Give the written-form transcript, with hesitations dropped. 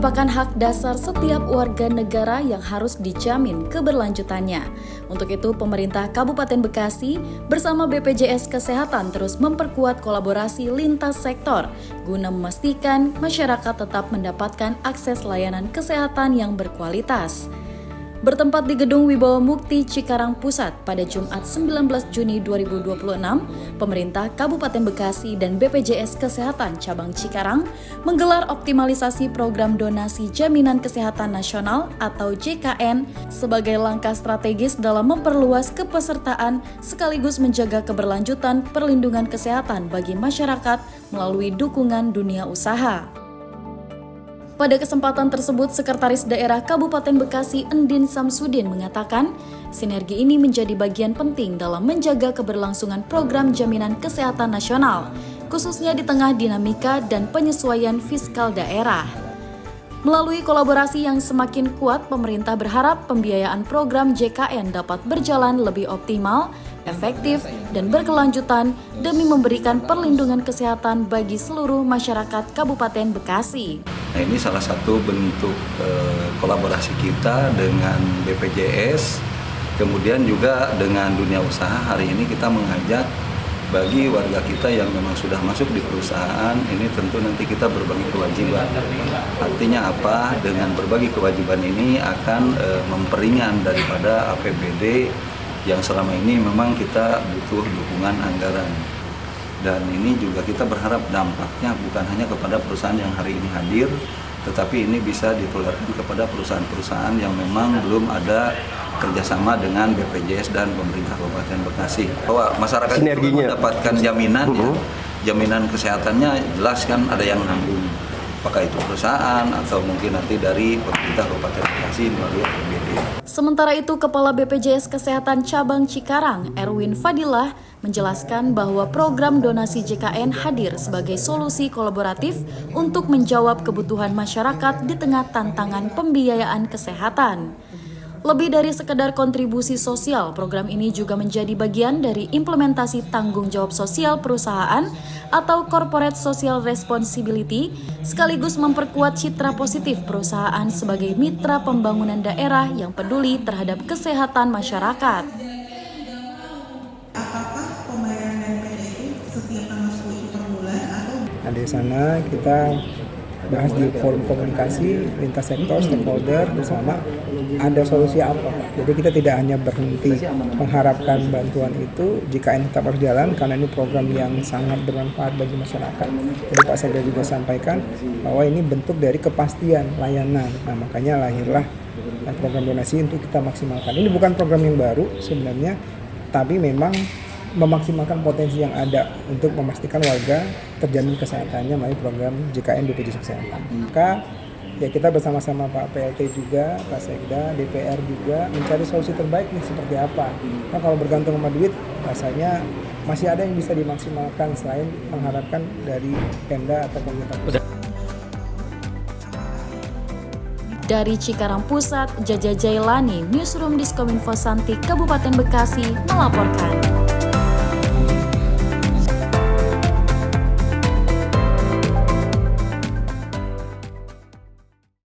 merupakan hak dasar setiap warga negara yang harus dijamin keberlanjutannya. Untuk itu, pemerintah Kabupaten Bekasi bersama BPJS Kesehatan terus memperkuat kolaborasi lintas sektor guna memastikan masyarakat tetap mendapatkan akses layanan kesehatan yang berkualitas. Bertempat di Gedung Wibawa Mukti Cikarang Pusat pada Jumat 19 Juni 2026, pemerintah Kabupaten Bekasi dan BPJS Kesehatan Cabang Cikarang menggelar optimalisasi program donasi Jaminan Kesehatan Nasional atau JKN sebagai langkah strategis dalam memperluas kepesertaan sekaligus menjaga keberlanjutan perlindungan kesehatan bagi masyarakat melalui dukungan dunia usaha. Pada kesempatan tersebut, Sekretaris Daerah Kabupaten Bekasi Endin Samsudin mengatakan, sinergi ini menjadi bagian penting dalam menjaga keberlangsungan program jaminan kesehatan nasional, khususnya di tengah dinamika dan penyesuaian fiskal daerah. Melalui kolaborasi yang semakin kuat, pemerintah berharap pembiayaan program JKN dapat berjalan lebih optimal, efektif, dan berkelanjutan demi memberikan perlindungan kesehatan bagi seluruh masyarakat Kabupaten Bekasi. Nah, ini salah satu bentuk kolaborasi kita dengan BPJS, kemudian juga dengan dunia usaha. Hari ini kita mengajak bagi warga kita yang memang sudah masuk di perusahaan, ini tentu nanti kita berbagi kewajiban. Artinya apa? Dengan berbagi kewajiban ini akan memperingan daripada APBD yang selama ini memang kita butuh dukungan anggaran. Dan ini juga kita berharap dampaknya bukan hanya kepada perusahaan yang hari ini hadir, tetapi ini bisa ditularkan kepada perusahaan-perusahaan yang memang belum ada kerjasama dengan BPJS dan pemerintah Kabupaten Bekasi. Bahwa masyarakat itu mendapatkan jaminan, jaminan kesehatannya jelas kan ada yang nanggung. Apakah itu perusahaan atau mungkin nanti dari pemerintah Kabupaten Bekasi melalui APBD. Sementara itu, Kepala BPJS Kesehatan Cabang Cikarang, Erwin Fadilah, menjelaskan bahwa program donasi JKN hadir sebagai solusi kolaboratif untuk menjawab kebutuhan masyarakat di tengah tantangan pembiayaan kesehatan. Lebih dari sekedar kontribusi sosial, program ini juga menjadi bagian dari implementasi tanggung jawab sosial perusahaan atau corporate social responsibility, sekaligus memperkuat citra positif perusahaan sebagai mitra pembangunan daerah yang peduli terhadap kesehatan masyarakat. Apakah pembayaran NPWP itu setiap tanggal 10 per bulan atau? Nah, di sana kita bahas di forum komunikasi lintas sektor stakeholder bersama ada solusi apa. Jadi kita tidak hanya berhenti mengharapkan bantuan itu JKN tetap berjalan karena ini program yang sangat bermanfaat bagi masyarakat. Jadi Pak Sekda juga sampaikan bahwa ini bentuk dari kepastian layanan. Nah, makanya lahirlah program donasi untuk kita maksimalkan. Ini bukan program yang baru sebenarnya, tapi memang memaksimalkan potensi yang ada untuk memastikan warga terjamin kesehatannya melalui program JKN BPJS Kesehatan. Maka ya kita bersama-sama Pak PLT juga, Pak Sekda, DPR juga mencari solusi terbaik nih seperti apa. Nah, kalau bergantung sama duit, rasanya masih ada yang bisa dimaksimalkan selain mengharapkan dari Pemda atau pemerintah pusat. Dari Cikarang Pusat, Jaja Jailani, Newsroom Diskominfo Santi, Kabupaten Bekasi, melaporkan.